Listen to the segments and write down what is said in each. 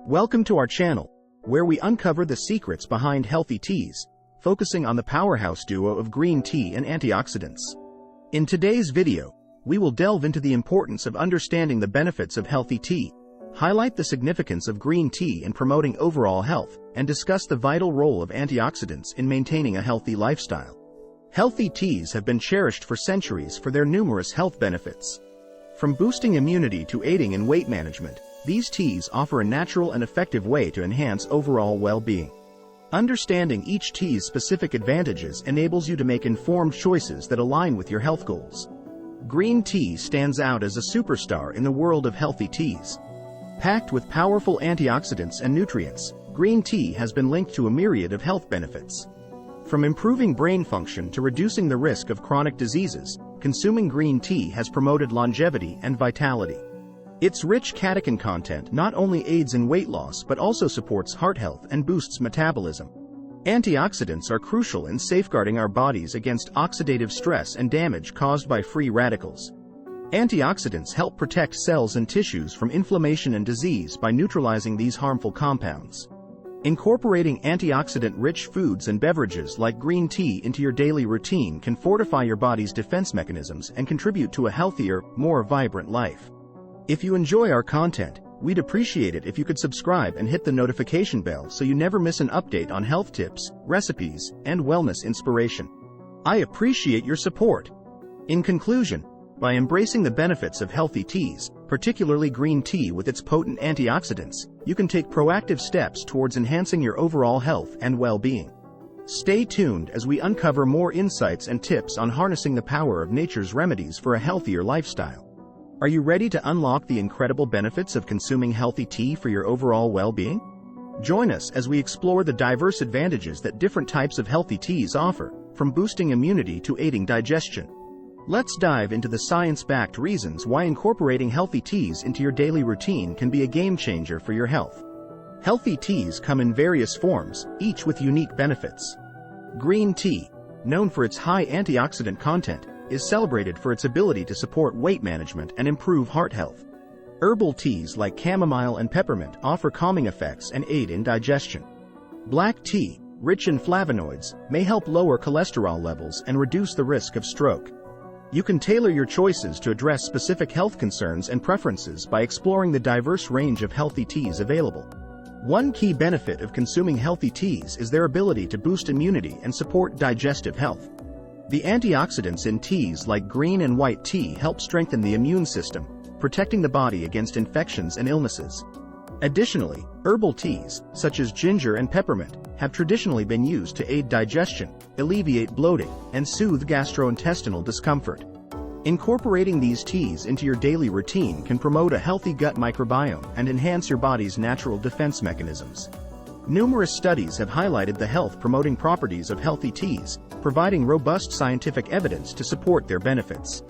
Welcome to our channel, where we uncover the secrets behind healthy teas, focusing on the powerhouse duo of green tea and antioxidants. In today's video, we will delve into the importance of understanding the benefits of healthy tea, highlight the significance of green tea in promoting overall health, and discuss the vital role of antioxidants in maintaining a healthy lifestyle. Healthy teas have been cherished for centuries for their numerous health benefits. From boosting immunity to aiding in weight management, these teas offer a natural and effective way to enhance overall well-being. Understanding each tea's specific advantages enables you to make informed choices that align with your health goals. Green tea stands out as a superstar in the world of healthy teas. Packed with powerful antioxidants and nutrients, green tea has been linked to a myriad of health benefits. From improving brain function to reducing the risk of chronic diseases, consuming green tea has promoted longevity and vitality. Its rich catechin content not only aids in weight loss but also supports heart health and boosts metabolism. Antioxidants are crucial in safeguarding our bodies against oxidative stress and damage caused by free radicals. Antioxidants help protect cells and tissues from inflammation and disease by neutralizing these harmful compounds. Incorporating antioxidant-rich foods and beverages like green tea into your daily routine can fortify your body's defense mechanisms and contribute to a healthier, more vibrant life. If you enjoy our content, we'd appreciate it if you could subscribe and hit the notification bell so you never miss an update on health tips, recipes, and wellness inspiration. I appreciate your support. In conclusion, by embracing the benefits of healthy teas, particularly green tea with its potent antioxidants, you can take proactive steps towards enhancing your overall health and well-being. Stay tuned as we uncover more insights and tips on harnessing the power of nature's remedies for a healthier lifestyle. Are you ready to unlock the incredible benefits of consuming healthy tea for your overall well-being? Join us as we explore the diverse advantages that different types of healthy teas offer, from boosting immunity to aiding digestion. Let's dive into the science-backed reasons why incorporating healthy teas into your daily routine can be a game-changer for your health. Healthy teas come in various forms, each with unique benefits. Green tea, known for its high antioxidant content, is celebrated for its ability to support weight management and improve heart health. Herbal teas like chamomile and peppermint offer calming effects and aid in digestion. Black tea, rich in flavonoids, may help lower cholesterol levels and reduce the risk of stroke. You can tailor your choices to address specific health concerns and preferences by exploring the diverse range of healthy teas available. One key benefit of consuming healthy teas is their ability to boost immunity and support digestive health. The antioxidants in teas like green and white tea help strengthen the immune system, protecting the body against infections and illnesses. Additionally, herbal teas, such as ginger and peppermint, have traditionally been used to aid digestion, alleviate bloating, and soothe gastrointestinal discomfort. Incorporating these teas into your daily routine can promote a healthy gut microbiome and enhance your body's natural defense mechanisms. Numerous studies have highlighted the health-promoting properties of healthy teas, providing robust scientific evidence to support their benefits.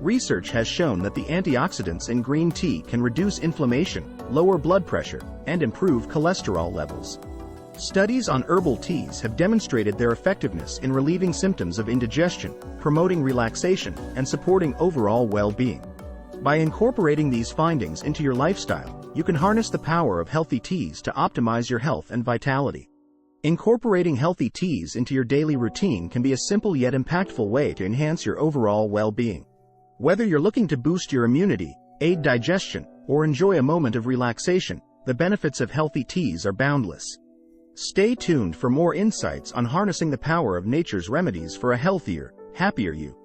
Research has shown that the antioxidants in green tea can reduce inflammation, lower blood pressure, and improve cholesterol levels. Studies on herbal teas have demonstrated their effectiveness in relieving symptoms of indigestion, promoting relaxation, and supporting overall well-being. By incorporating these findings into your lifestyle, you can harness the power of healthy teas to optimize your health and vitality. Incorporating healthy teas into your daily routine can be a simple yet impactful way to enhance your overall well-being. Whether you're looking to boost your immunity, aid digestion, or enjoy a moment of relaxation, the benefits of healthy teas are boundless. Stay tuned for more insights on harnessing the power of nature's remedies for a healthier, happier you.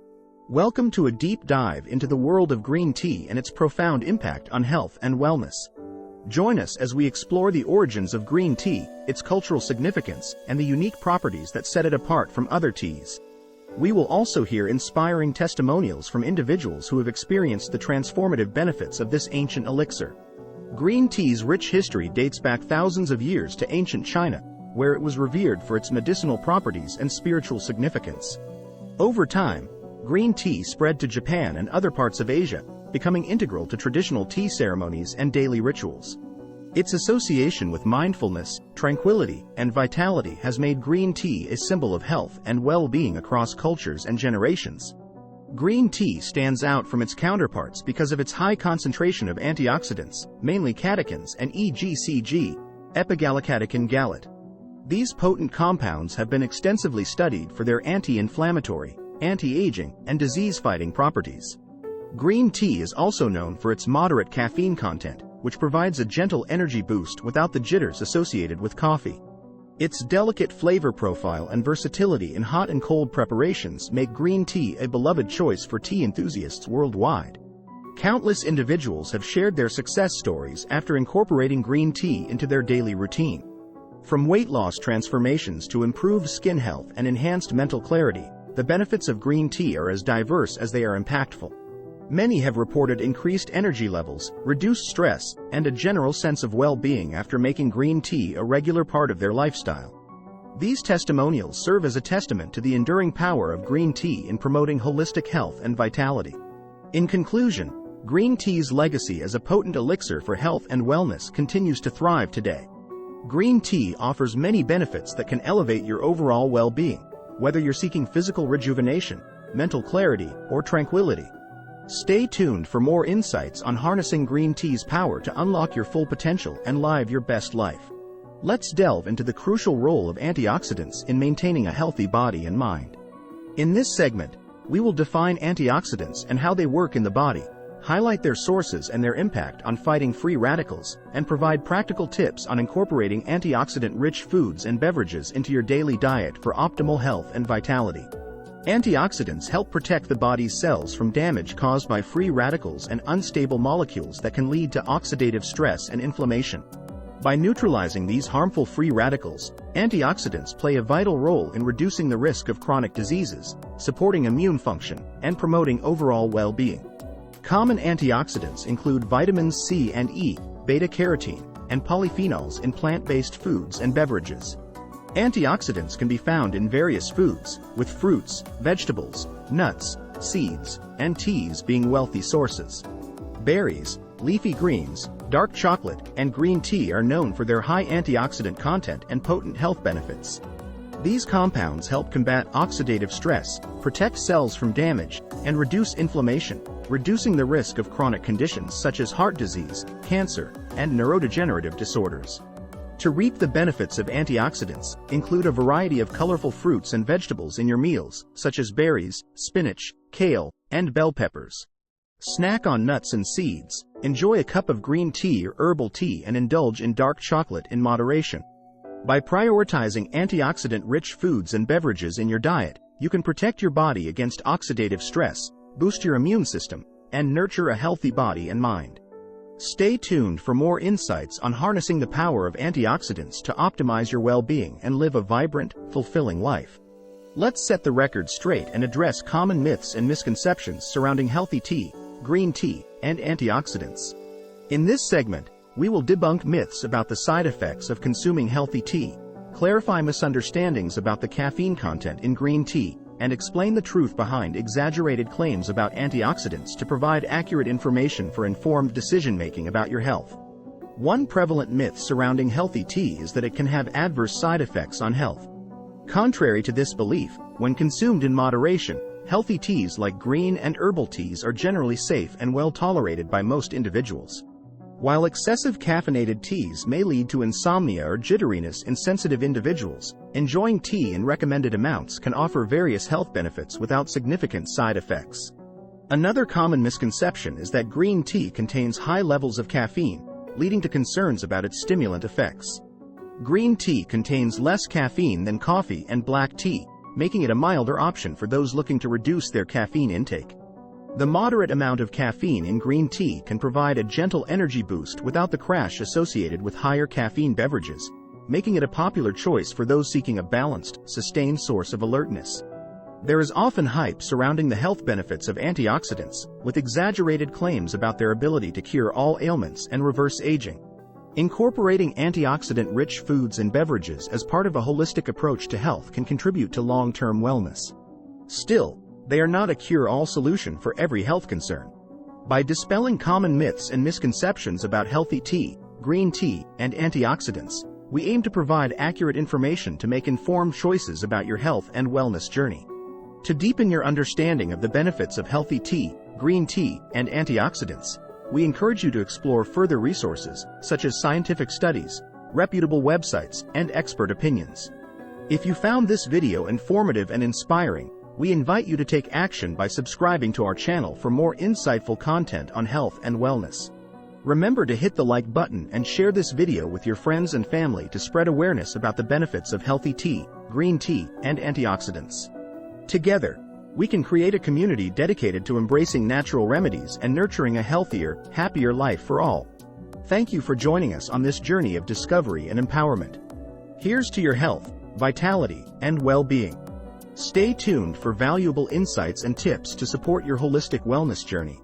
Welcome to a deep dive into the world of green tea and its profound impact on health and wellness. Join us as we explore the origins of green tea, its cultural significance, and the unique properties that set it apart from other teas. We will also hear inspiring testimonials from individuals who have experienced the transformative benefits of this ancient elixir. Green tea's rich history dates back thousands of years to ancient China, where it was revered for its medicinal properties and spiritual significance. Over time, green tea spread to Japan and other parts of Asia, becoming integral to traditional tea ceremonies and daily rituals. Its association with mindfulness, tranquility, and vitality has made green tea a symbol of health and well-being across cultures and generations. Green tea stands out from its counterparts because of its high concentration of antioxidants, mainly catechins and EGCG, epigallocatechin gallate. These potent compounds have been extensively studied for their anti-inflammatory, anti-aging, and disease-fighting properties. Green tea is also known for its moderate caffeine content, which provides a gentle energy boost without the jitters associated with coffee. Its delicate flavor profile and versatility in hot and cold preparations make green tea a beloved choice for tea enthusiasts worldwide. Countless individuals have shared their success stories after incorporating green tea into their daily routine. From weight loss transformations to improved skin health and enhanced mental clarity, the benefits of green tea are as diverse as they are impactful. Many have reported increased energy levels, reduced stress, and a general sense of well-being after making green tea a regular part of their lifestyle. These testimonials serve as a testament to the enduring power of green tea in promoting holistic health and vitality. In conclusion, green tea's legacy as a potent elixir for health and wellness continues to thrive today. Green tea offers many benefits that can elevate your overall well-being, whether you're seeking physical rejuvenation, mental clarity, or tranquility. Stay tuned for more insights on harnessing green tea's power to unlock your full potential and live your best life. Let's delve into the crucial role of antioxidants in maintaining a healthy body and mind. In this segment, we will define antioxidants and how they work in the body, highlight their sources and their impact on fighting free radicals, and provide practical tips on incorporating antioxidant-rich foods and beverages into your daily diet for optimal health and vitality. Antioxidants help protect the body's cells from damage caused by free radicals and unstable molecules that can lead to oxidative stress and inflammation. By neutralizing these harmful free radicals, antioxidants play a vital role in reducing the risk of chronic diseases, supporting immune function, and promoting overall well-being. Common antioxidants include vitamins C and E, beta-carotene, and polyphenols in plant-based foods and beverages. Antioxidants can be found in various foods, with fruits, vegetables, nuts, seeds, and teas being wealthy sources. Berries, leafy greens, dark chocolate, and green tea are known for their high antioxidant content and potent health benefits. These compounds help combat oxidative stress, protect cells from damage, and reduce inflammation, reducing the risk of chronic conditions such as heart disease, cancer, and neurodegenerative disorders. To reap the benefits of antioxidants, include a variety of colorful fruits and vegetables in your meals, such as berries, spinach, kale, and bell peppers. Snack on nuts and seeds, enjoy a cup of green tea or herbal tea, and indulge in dark chocolate in moderation. By prioritizing antioxidant-rich foods and beverages in your diet, you can protect your body against oxidative stress, boost your immune system, and nurture a healthy body and mind. Stay tuned for more insights on harnessing the power of antioxidants to optimize your well-being and live a vibrant, fulfilling life. Let's set the record straight and address common myths and misconceptions surrounding healthy tea, green tea, and antioxidants. In this segment, we will debunk myths about the side effects of consuming healthy tea, clarify misunderstandings about the caffeine content in green tea, and explain the truth behind exaggerated claims about antioxidants to provide accurate information for informed decision-making about your health. One prevalent myth surrounding healthy tea is that it can have adverse side effects on health. Contrary to this belief, when consumed in moderation, healthy teas like green and herbal teas are generally safe and well tolerated by most individuals. While excessive caffeinated teas may lead to insomnia or jitteriness in sensitive individuals, enjoying tea in recommended amounts can offer various health benefits without significant side effects. Another common misconception is that green tea contains high levels of caffeine, leading to concerns about its stimulant effects. Green tea contains less caffeine than coffee and black tea, making it a milder option for those looking to reduce their caffeine intake. The moderate amount of caffeine in green tea can provide a gentle energy boost without the crash associated with higher caffeine beverages, making it a popular choice for those seeking a balanced, sustained source of alertness. There is often hype surrounding the health benefits of antioxidants, with exaggerated claims about their ability to cure all ailments and reverse aging. Incorporating antioxidant-rich foods and beverages as part of a holistic approach to health can contribute to long-term wellness. Still, they are not a cure-all solution for every health concern. By dispelling common myths and misconceptions about healthy tea, green tea, and antioxidants, we aim to provide accurate information to make informed choices about your health and wellness journey. To deepen your understanding of the benefits of healthy tea, green tea, and antioxidants, we encourage you to explore further resources, such as scientific studies, reputable websites, and expert opinions. If you found this video informative and inspiring, we invite you to take action by subscribing to our channel for more insightful content on health and wellness. Remember to hit the like button and share this video with your friends and family to spread awareness about the benefits of healthy tea, green tea, and antioxidants. Together, we can create a community dedicated to embracing natural remedies and nurturing a healthier, happier life for all. Thank you for joining us on this journey of discovery and empowerment. Here's to your health, vitality, and well-being. Stay tuned for valuable insights and tips to support your holistic wellness journey.